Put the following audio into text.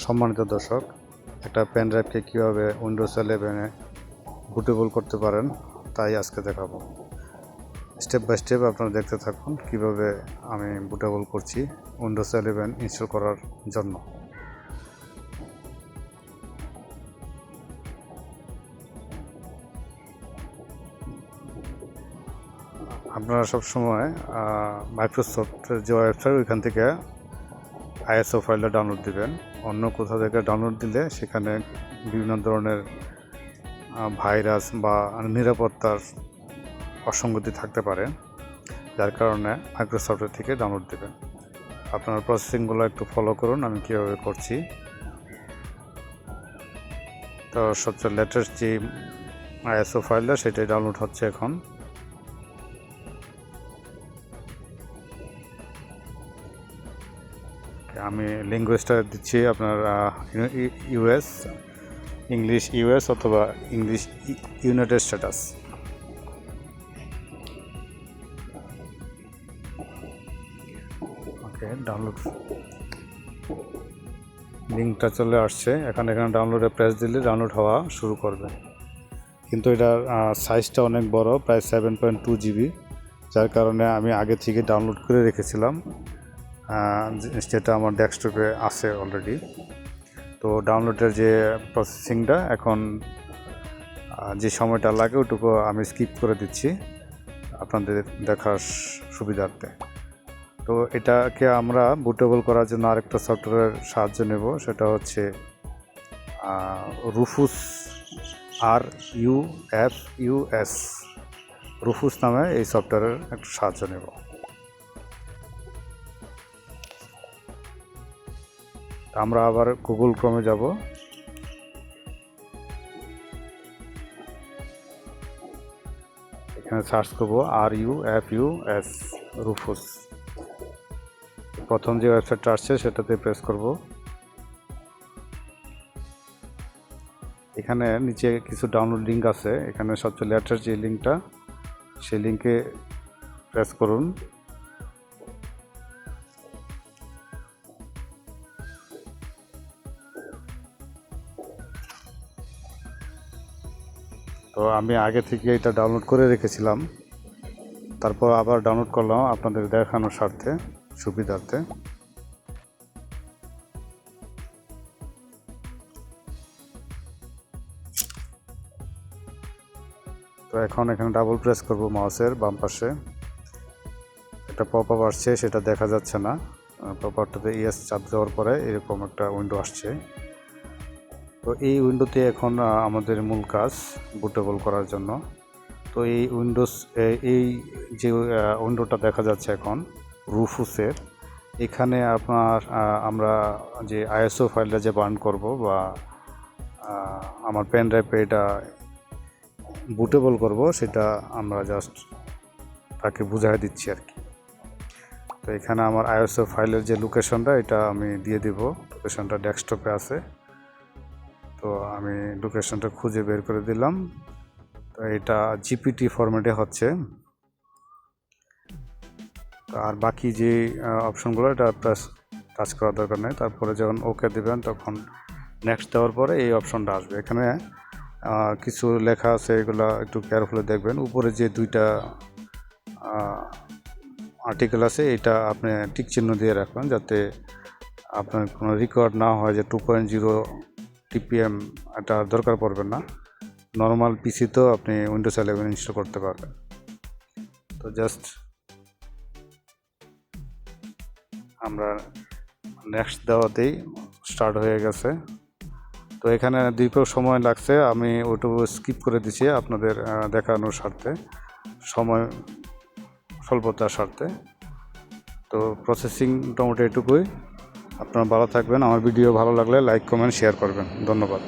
সম্মানিত দর্শক, একটা পেন ড্রাইভকে কীভাবে উইন্ডোজ 11-এ বুটেবল করতে পারেন তাই আজকে দেখাবো। স্টেপ বাই স্টেপ আপনারা দেখতে থাকুন কিভাবে আমি বুটেবল করছি উইন্ডোজ 11 ইনস্টল করার জন্য। আপনারা সবসময় মাইক্রোসফটের যে ওয়েবসাইট ওইখান থেকে আইএসও ফাইলটা ডাউনলোড দিবেন। অন্য কোথাও থেকে ডাউনলোড দিলে সেখানে বিভিন্ন ধরনের ভাইরাস বা নিরাপত্তার অসঙ্গতি থাকতে পারে, যার কারণে মাইক্রোসফটের থেকে ডাউনলোড দেবেন। আপনার প্রসেসিংগুলো একটু ফলো করুন আমি কীভাবে করছি। তো সবচেয়ে লেটেস্ট যে আইএসও ফাইলটা সেটাই ডাউনলোড হচ্ছে এখন। আমি ল্যাঙ্গুয়েজটা দিচ্ছি আপনার ইউএস, ইংলিশ ইউএস অথবা ইংলিশ ইউনাইটেড স্ট্যাটাস। ওকে, ডাউনলোড লিঙ্কটা চলে আসছে। এখানে ডাউনলোডে প্রেস দিলে ডাউনলোড হওয়া শুরু করবে, কিন্তু এটার সাইজটা অনেক বড়, প্রায় 7.2 GB, যার কারণে আমি আগে থেকে ডাউনলোড করে রেখেছিলাম, যেটা আমার ডেস্কটপে আছে অলরেডি। তো ডাউনলোডের যে প্রসেসিংটা এখন যে সময়টা লাগে ওটুকু আমি স্কিপ করে দিচ্ছি আপনাদের দেখার সুবিধার্থে। তো এটাকে আমরা বুটেবল করার জন্য আরেকটা সফটওয়্যারের সাহায্য নেব, সেটা হচ্ছে রুফুস, RUFUS, রুফুস নামে এই সফটওয়্যারের একটা সাহায্য নেব। আমরা আবার গুগল ক্রোমে যাব। এখানে সার্চ করব RUFUS, রুফুস। প্রথম যে ওয়েবসাইটটা আসছে সেটাতে প্রেস করব। এখানে নিচে কিছু ডাউনলোড লিঙ্ক আছে, এখানে সবচেয়ে লেটেস্ট যে লিঙ্কটা সেই লিঙ্কে প্রেস করুন। তো আমি আগে থেকে এটা ডাউনলোড করে রেখেছিলাম, তারপর আবার ডাউনলোড করলাম আপনাদের দেখানোর স্বার্থে, সুবিধার্থে। তো এখন এখানে ডাবল প্রেস করব মাউসের বাম পাশে। একটা পপ আপ আসছে, সেটা দেখা যাচ্ছে না। পপ আপটাতে ইয়েস চাপ দেওয়ার পরে এরকম একটা উইন্ডো আসছে। তো এই উইন্ডোতে এখন আমাদের মূল কাজ বুটেবল করার জন্য। তো এই যে উইন্ডোটা দেখা যাচ্ছে এখন রুফুসের, এখানে আমরা যে আইএসও ফাইলটা যে বার্ন করব বা আমার পেন ড্রাইভে এটা বুটেবল করব, সেটা আমরা জাস্ট তাকে বুঝাই দিচ্ছি আর কি। তো এখানে আমার আইএসও ফাইলের যে লোকেশনটা এটা আমি দিয়ে দেব। লোকেশনটা ডেস্কটপে আছে, তো আমি লোকেশনটা খুঁজে বের করে দিলাম। তো এটা জিপিটি ফরম্যাটে হচ্ছে। তো আর বাকি যে অপশনগুলো এটা টাচ করার দরকার নেই। তারপরে যখন ওকে দেবেন তখন নেক্সট দেওয়ার পরে এই অপশনটা আসবে। এখানে কিছু লেখা আছে, এগুলো একটু কেয়ারফুলি দেখবেন। উপরে যে দুইটা আর্টিকেল আছে এটা আপনি টিক চিহ্ন দিয়ে রাখবেন, যাতে আপনার কোনো রেকর্ড না হয় যে 2.0 TPM, এটা দরকার পড়বে না। নর্মাল পিসিতেও আপনি উইন্ডোজ 11 ইনস্টল করতে পারবেন। তো জাস্ট আমরা নেক্সট দেওয়াতেই স্টার্ট হয়ে গেছে। তো এখানে দীর্ঘ সময় লাগছে, আমি ওইটুকু স্কিপ করে দিচ্ছি আপনাদের দেখানোর স্বার্থে, সময় স্বল্পতার স্বার্থে। তো প্রসেসিং মোটামুটি এটুকুই। আপনারা ভালো থাকবেন। আমার ভিডিও ভালো লাগলে লাইক, কমেন্ট, শেয়ার করবেন। ধন্যবাদ।